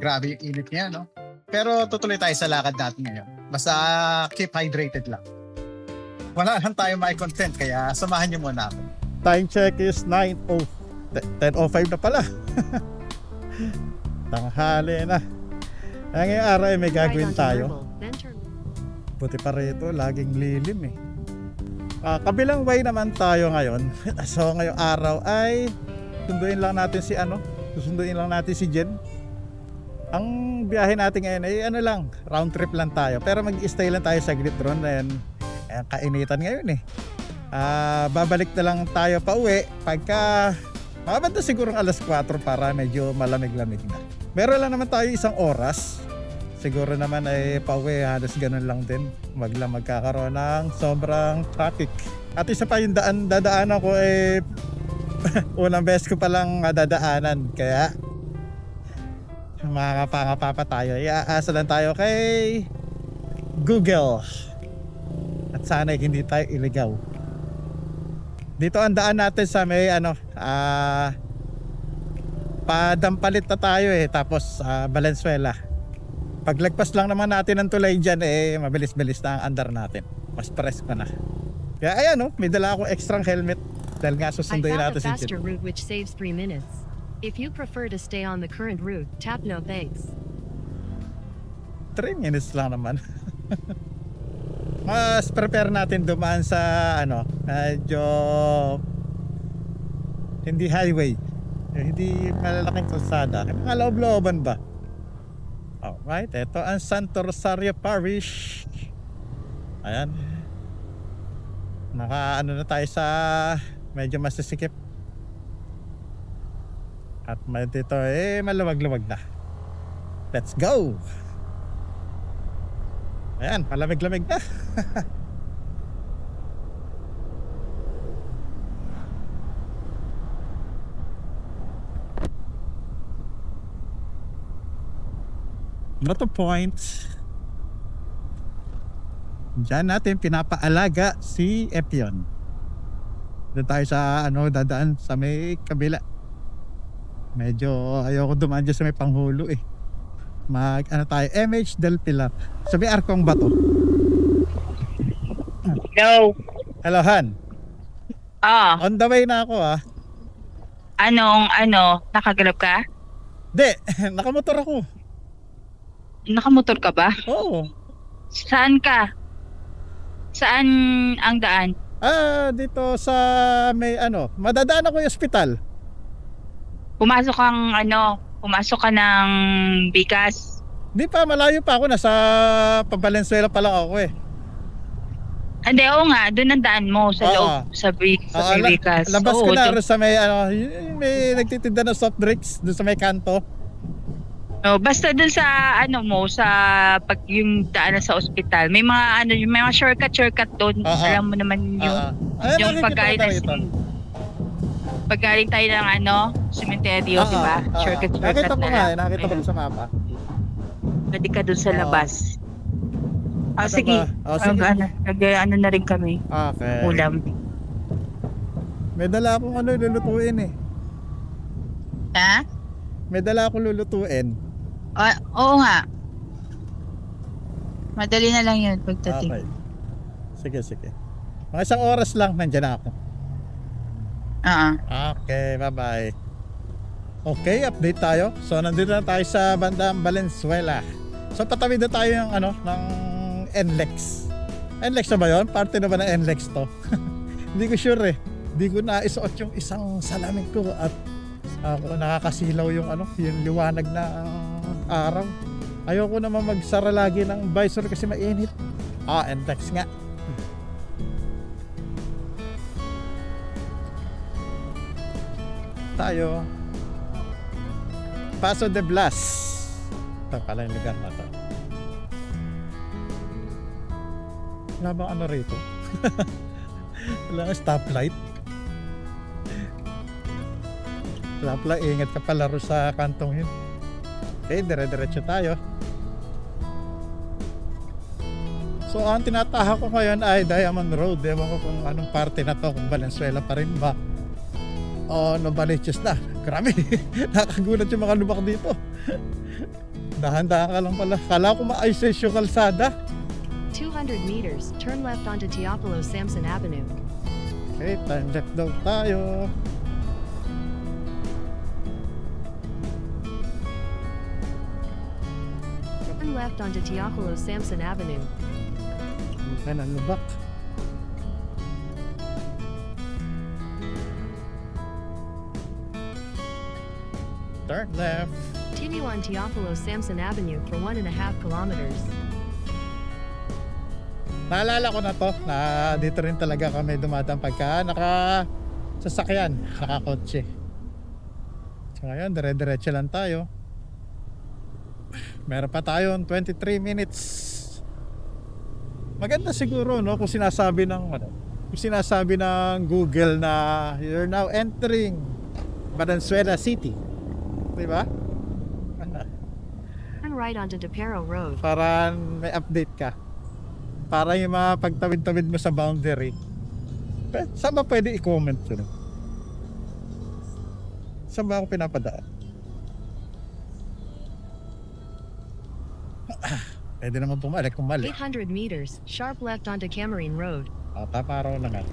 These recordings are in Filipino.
grabe yung init niya, no? Pero tutuloy tayo sa lakad natin ngayon. Basta keep hydrated lang. Wala lang tayo may content, kaya samahan niyo muna ako. Time check is 10:05 na pala. Tanghali na. Ngayong araw ay may gagawin tayo. Buti pa rito, laging lilim eh. Kabilang way naman tayo ngayon. So ngayong araw ay susunduin lang natin si Jen. Ang biyahe natin ngayon ay round trip lang tayo. Pero mag-stay lang tayo saglit doon. Kainitan ngayon eh. Babalik na lang tayo pa uwi pagka mabanda siguro alas 4 para medyo malamig-lamig na. Meron lang naman tayo isang oras. Siguro naman ay pauwi, halos ganun lang din. Wag lang magkakaroon ng sobrang traffic. At isa pa yung dadaanan ko ay unang beses ko palang dadaanan. Kaya makakapangapa pa tayo. Iaasa lang tayo kay Google. At sana hindi tayo iligaw. Dito ang daan natin sa may Padampalit na tayo eh. Tapos Valenzuela. Paglagpas lang naman natin ng tulay dyan mabilis-bilis na ang andar natin. Mas presko na. Kaya ayan may dala akong extra helmet dahil nga susunduin natin si Jen. I found a faster route which saves 3 minutes. If you prefer to stay on the current route, tap no thanks. 3 minutes lang naman. Mas prepare natin dumaan sa medyo hindi highway. Hindi malalaking kalsada. Mga loob-looban ba? Alright, ito ang Santo Rosario Parish. Ayan. Na tayo sa medyo masisikip. At dito maluwag-luwag na. Let's go! Ayan, malamig-lamig na. Not a point. Diyan natin pinapaalaga si Epion. Doon tayo sa dadaan sa may kabila. Medyo ayoko dumaan dyan sa may panghulo eh. Tayo MH del Pilar. Sa may Arkong Bato. Hello. Hello Han. On the way na ako Nakagalap ka? Hindi, nakamotor ako. Nakamotor ka ba? Oo. Saan ka? Saan ang daan? Dito sa may madadaan ako yung ospital. Pumasok ka ng Bigas. Di pa, malayo pa ako. Nasa Valenzuela pa lang ako eh. Hindi, oo nga. Doon ang daan mo sa loob. Sa may Bigas. Labas ko na sa may may nagtitinda ng soft drinks doon sa may kanto. Basta doon sa sa pag yung daan sa ospital. May mga may mga shortcut doon. Alam mo naman yung paggaling tayo ng cementerio, di ba? Shortcut nakita ko na lang. nakita ko sa mapa. Pwede ka doon sa labas. Sige. Sige. Na rin kami. Okay. Ulam. May dala akong lulutuin eh. Ha? May dala akong lulutuin. Oo nga. Madali na lang yun pagdating. Okay. Sige. Mga isang oras lang nandyan ako. Okay, bye-bye. Okay, update tayo. So nandito na tayo sa bandang Valenzuela. So patawid na tayo ng NLEX. NLEX na ba yun? Parte na ba ng NLEX to? Hindi ko sure eh. Hindi ko naisuot yung isang salamin ko at nakakasilaw yung yung liwanag na araw. Ayoko naman magsara lagi ng visor kasi mainit. NLEX nga. Tayo Paso de Blas. Ito pala yung lugar na to. Wala bang rito? Wala stoplight. Stoplight, ingat ka palaro sa kantong yun. Okay, dire-diretso tayo. So ang tinataha ko ngayon ay Diamond Road. Ewan ko kung anong parte na to, kung Valenzuela pa rin ba Novaliches na. Grabe. Nakagulat yung mga lubak dito. Dahan-dahan ka lang pala. Kala ko maayos yung kalsada. 200 meters, turn left onto Teophilo Samson Avenue. Okay, turn left daw tayo. Turn left onto Teophilo Samson Avenue. Okay, nalubak. Turn left. Continue on Teophilo Samson Avenue for 1.5 kilometers. Naalala ko na to, na dito rin talaga kami dumadaan pagka sasakyan, nakakotse. So ngayon, dire-diretso lang tayo. Meron pa tayong 23 minutes. Maganda siguro, no, kung sinasabi ng Google na you're now entering Valenzuela City. Diba? Turn right onto DePero Road. Para may update ka. Para yung mga pagtawid-tawid mo sa boundary. Saan ba pwede i-comment yun? Saan ba ako pinapadaan? Pwede naman pumalik kung mali. 800 meters, sharp left onto Camarine Road. Tama raw na nga.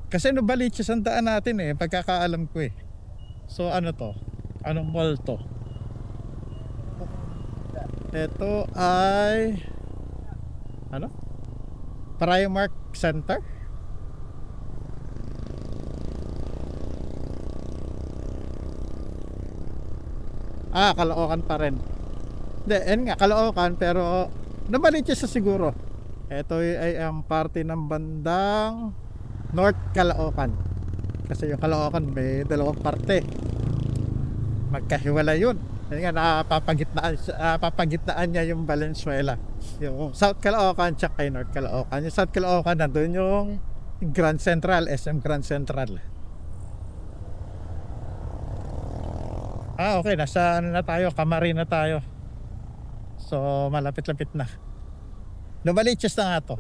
Kasi Novaliches ang daan natin eh, pagkakaalam ko eh. So ano to? Anong mall to? Ito ay ano? Primark Center? Caloocan pa rin. Hindi, nga, Caloocan pero Novaliches sa siguro. Ito ay ang parte ng bandang North Caloocan. Kasi yung Caloocan may dalawang parte. Magkahiwalay yun. Yan nga, napapagitnaan niya yung Valenzuela. Yung South Caloocan tsaka kay North Caloocan. Yung South Caloocan, nandun yung Grand Central, SM Grand Central. Okay, nasa ano na tayo, Camarine na tayo. So, malapit-lapit na. Novaliches na nga to.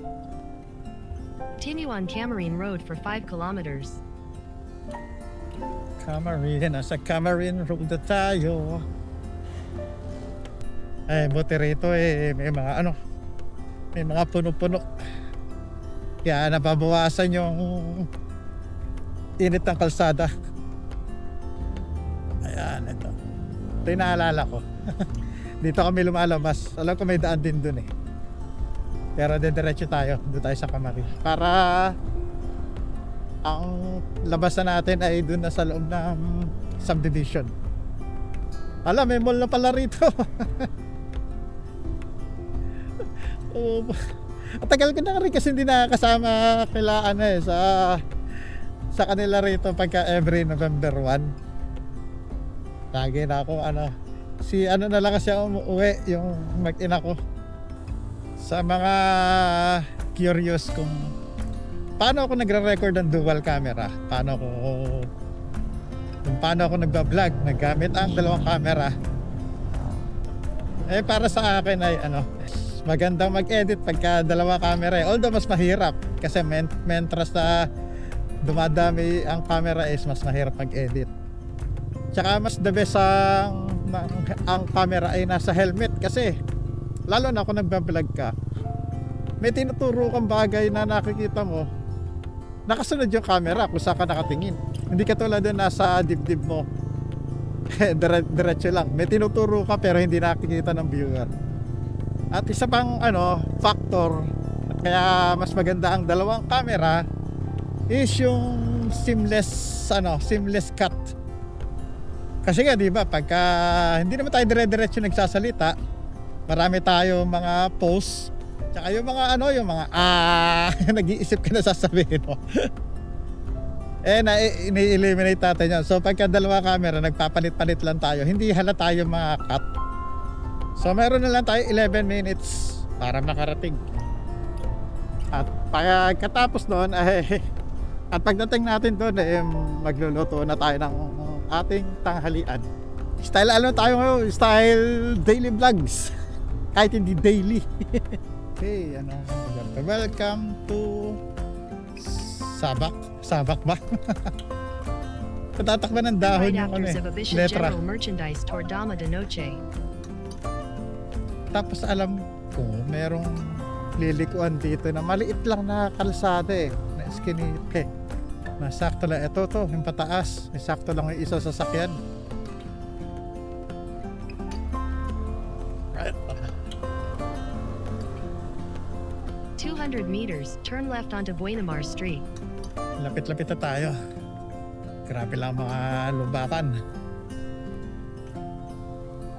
Continue on Camarine Road for 5 kilometers. Camarine, nasa Camarine Road na tayo. Buti rito may mga may mga puno-puno. Kaya nababawasan yung init ng kalsada. Ayan, ito. Ito yung naalala ko. Dito kami lumalabas. Alam ko may daan din dun eh. Pero diretso tayo. Doon tayo sa Camarine. Para ang labasan natin ay dun na sa loob ng subdivision. Alam, may mall na pala rito. At tagal ko na rin kasi hindi nakakasama kila sa kanila rito pagka every November 1. Lagi na ako na lang kasi ako umuwi yung mag-ina ko. Sa mga curious kung paano ako nagre-record ng dual camera, paano ako nagba-vlog nagamit ang dalawang camera. Para sa akin ay magandang mag-edit pagka dalawa camera although mas mahirap kasi mentras na dumadami ang camera is mas mahirap mag-edit. Tsaka mas the best ang camera ay nasa helmet kasi lalo na kung nagba-vlog ka, may tinuturo kang bagay na nakikita mo, nakasunod yung camera kung saan ka nakatingin. Hindi ka tulad doon nasa dibdib mo. Diretso lang. May tinuturo ka pero hindi nakikita ng viewer. At isa pang factor at kaya mas maganda ang dalawang camera is yung seamless cut. Kasi nga 'di ba pagka hindi naman tayo dire-diretso nagsasalita, marami tayo mga posts tsaka yung mga nag-iisip ka na sasabihin mo. Ini-eliminate natin yan. So pagka dalawa camera nagpapalit-palit lang tayo, hindi halata yung mga cut. So meron na lang tayo 11 minutes para makarating. At pagkatapos doon at pagdating natin doon magluluto na tayo ng ating tanghalian. Style tayo ngayon? Style daily vlogs. Kahit hindi daily. Okay, Welcome to Sabak ba? Natatakban ng Turn dahon right yung after ano eh, Zebabisha letra. General Merchandise toward Dama de Noche. Tapos alam ko, merong lilikuan dito na maliit lang na kalsada eh. Na skinite. Na sakto lang. Ito to, yung pataas. May sakto lang yung isa sasakyan. 200 meters, turn left onto Buenamar Street. Lapit-lapit na tayo. Grabe lang mga lubakan.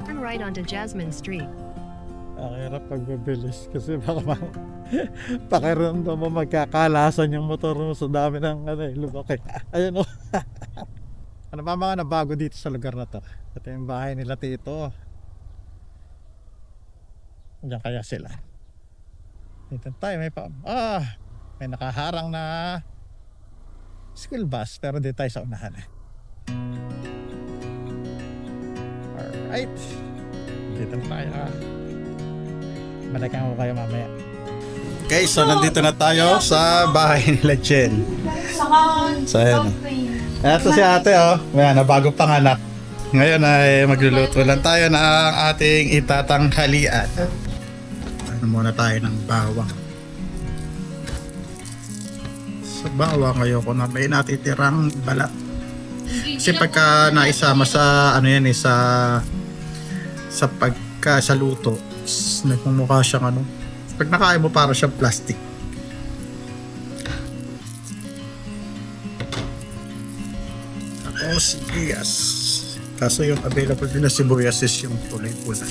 Turn right onto Jasmine Street. Ang hirap pagbibilis kasi baka pakiramdam mo magkakalasan yung motor mo sa dami ng lubak eh. Ayun o. Ano ba mga nabago dito sa lugar na to? Ito yung bahay nila tito. Diyan kaya sila. Dito tayo may nakaharang na school bus pero di tayo sa unahan eh. Alright. Dito na tayo Balikan ko kayo mamaya. Okay, so nandito na tayo sa bahay nila Jen. So ayan. Ito si ate Ayan, bago panganak. Ngayon ay magluluto lang tayo ng ating itatanghalian. Ano muna tayo ng bawang. Sa bawang ayoko na may natitirang balat. Kasi pagka naisama sa sa luto, nagmumukha siyang pag nakain mo para siyang plastic. Tapos sibuyas. Kaso yung available din na sibuyas is yung kulay pula.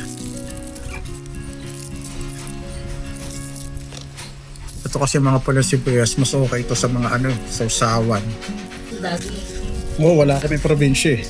Ito kasi mga pula sibuyas, mas okay ito sa mga sausawan. Wala kami probinsya eh.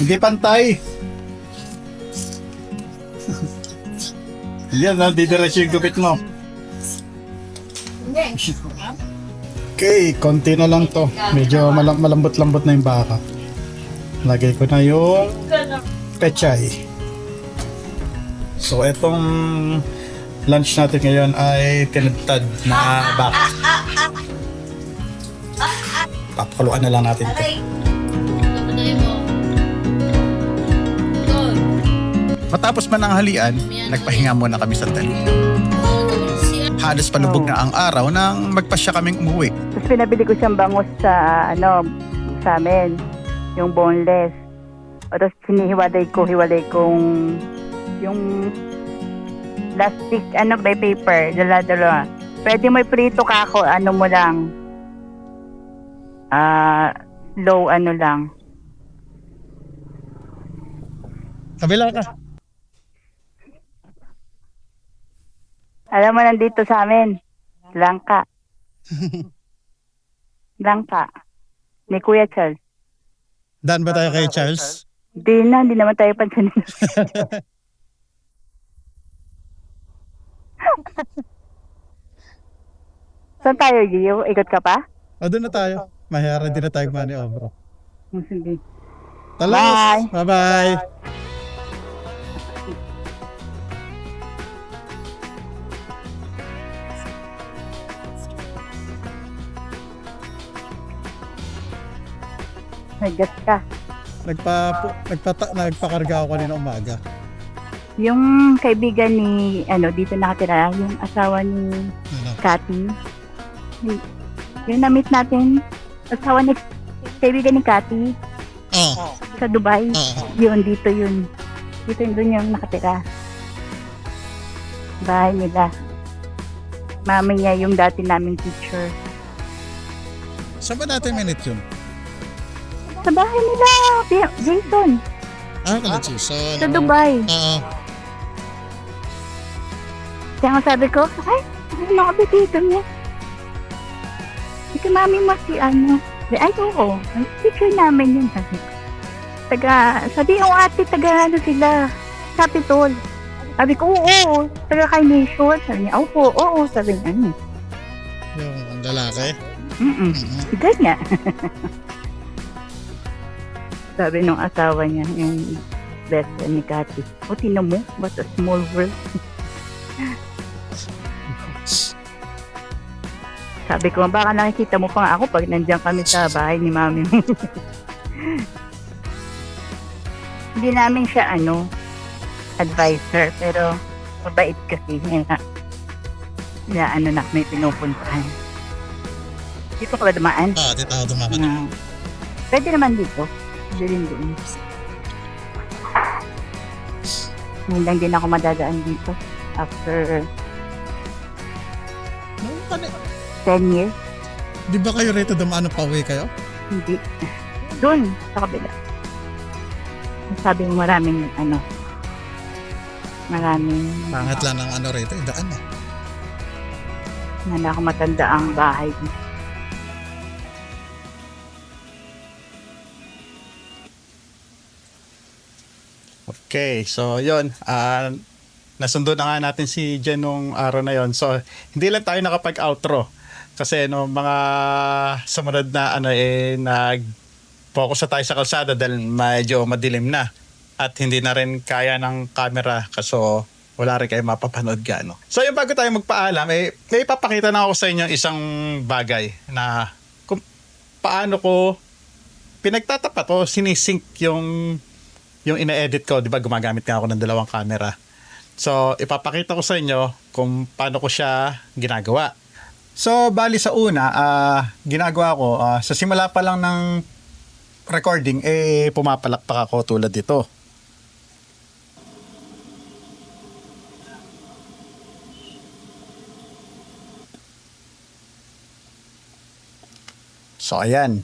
Hindi pantay. Yan, didiretso yung gupit mo. Okay, konti na lang to. Medyo malambot-lambot na yung baka. Lagay ko na yung pechay. So, etong lunch natin ngayon ay tinadtad na baka. Papakuluan na lang natin ito. Matapos man ang halian, nagpahinga muna kami sandali. Halos palubog na ang araw nang magpasya kaming umuwi. Tapos pinabili ko siyang bangus sa amin, yung boneless. O tapos hiwalay kong yung plastic, by paper, dala-dala. Pwede mo prito ka ako, mo lang. Low lang. Kabila ka. Alam mo, nandito sa amin, langka. Langka. Ni Kuya Charles. Daan ba tayo kay Charles? Hindi naman tayo pansinin. Saan tayo, Gio? Ikot ka pa? Doon na tayo. Mahira din na tayo mani bro. Sige. Talos! Bye-bye! Naggas ka. Nagpakarga ako kanina umaga. Yung kaibigan ni, dito nakatira, yung asawa ni Cathy. Yung na-meet natin, asawa ni kaibigan ni Cathy. Sa Dubai. Yun, dito yun. Dito yun yung nakatira. Bahay nila. Mami niya yung dati naming teacher. Saan ba natin minute yun? Sa bahay nila, Jason. Kala Jason. Sa Dubai. Kaya nga sabi ko, ay, ano ka dito niya? Ito mami mo si ano. Ay, oo. Ang picture namin yun. Sabi ko ate, taga ano sila, Capitol. Sabi ko, oo, taga Carnation. Sabi niya, oo, sabi niya, Yung lalaki? Sigal niya. Sabi nung asawa niya, yung best friend ni Cathy, tinan mo, what a small world. Sabi ko, baka nakikita mo pa nga ako pag nandiyan kami sa bahay ni mami mo. Hindi namin siya, advisor, pero mabait kasi niya. May pinupuntahan. Dito ka ba dumaan? Dito ako dumaan. Pwede naman dito. Pwede rin doon. Ngayon lang din ako madadaan dito. After 10 years. Di ba kayo rito dumaan pa uwi kayo? Hindi. Doon, sa kabila. Sabi mo maraming Pangat lang ng rito, daan eh. Wala akong matanda ang bahay. Okay, so yun. Nasundo na nga natin si Jen nung araw na yon. So, hindi lang tayo nakapag-outro. Kasi mga sumunod na nag-focus na tayo sa kalsada dahil medyo madilim na. At hindi na rin kaya ng camera kasi wala rin kayo mapapanood gaano. So yung bago tayo magpaalam, may ipapakita na ako sa inyo isang bagay na kung paano ko pinagtatapat o sinisync yung ina-edit ko. Di ba gumagamit nga ako ng dalawang camera. So ipapakita ko sa inyo kung paano ko siya ginagawa. So bali sa una, ginagawa ko, sa simula pa lang ng recording, pumapalakpak ako tulad dito. So, ayan.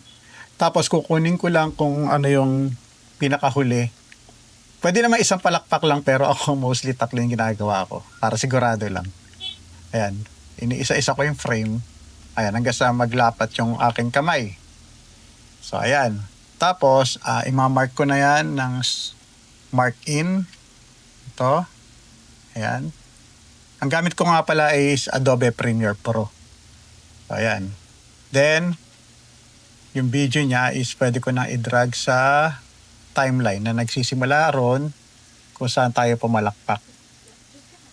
Tapos, kukunin ko lang kung ano yung pinakahuli. Pwede naman isang palakpak lang, pero ako mostly tatlo yung ginagawa ko. Para sigurado lang. Ayan. Iniisa-isa ko yung frame. Ayan, hanggang sa maglapat yung aking kamay. So, ayan. Tapos, ima-mark ko na yan ng mark in. Ito. Ayan. Ang gamit ko nga pala is Adobe Premiere Pro. So, ayan. Then, yung video niya is pwede ko na i-drag sa timeline na nagsisimula ron kung saan tayo pumalakpak.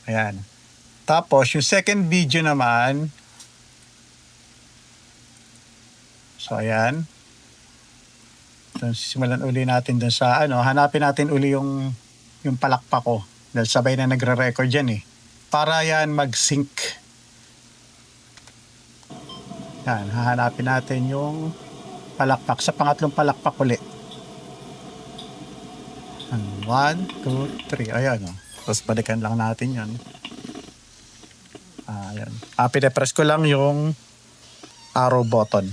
Ayan. Tapos, yung second video naman, so ayan. So, simulan uli natin dun sa hanapin natin uli yung palakpak ko. Dahil sabay na nagre-record yan eh. Para yan mag-sync. Yan, hahanapin natin yung palakpak. Sa pangatlong palakpak uli. 1, 2, 3. Ayan o. Tapos balikan lang natin yan. Ayan. Pinapress ko lang yung arrow button.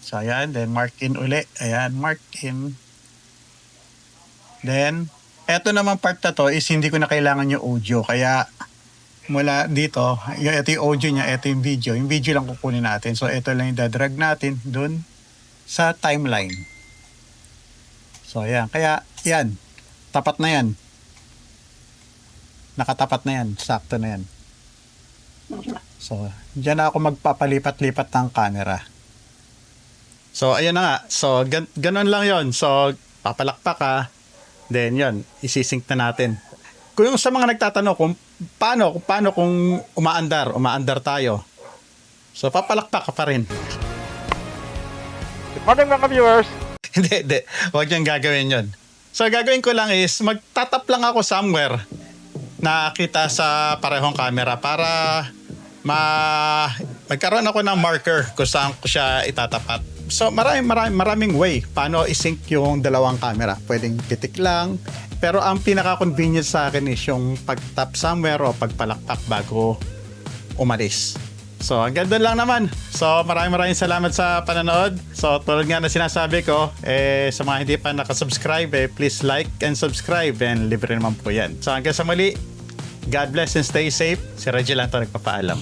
So ayan. Then mark in uli. Ayan. Mark in. Then, eto naman part na to is hindi ko na kailangan yung audio. Kaya mula dito, ito yung audio niya, ito yung video. Yung video lang kukunin natin. So, ito lang yung dadrag natin dun sa timeline. So, ayan. Kaya, yan. Tapat na yan. Nakatapat na yan. Sakto na yan. So, dyan ako magpapalipat-lipat ng camera. So, ayan na nga. So, ganun lang yon. So, papalakpak ka. Then, yon. Isisync na natin. Kung sa mga nagtatanong kung paano kung umaandar tayo. So, papalakpak ka pa rin. Good morning mga viewers! Hindi. Huwag niyang gagawin yon. So, gagawin ko lang is, magtatap lang ako somewhere na kita sa parehong camera para magkaroon ako ng marker kung saan ko siya itatapat. So, maraming way paano isync yung dalawang camera. Pwedeng pitik lang. Pero ang pinaka-convenient sa akin is yung pag-tap somewhere o pagpalakpak bago umalis. So, hanggang doon lang naman. So, maraming salamat sa panonood. So, tulad nga na sinasabi ko, sa mga hindi pa nakasubscribe, please like and subscribe and libre naman po yan. So, hanggang sa muli, God bless and stay safe. Si Reggie lang ito nagpapaalam.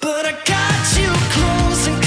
But I got you close and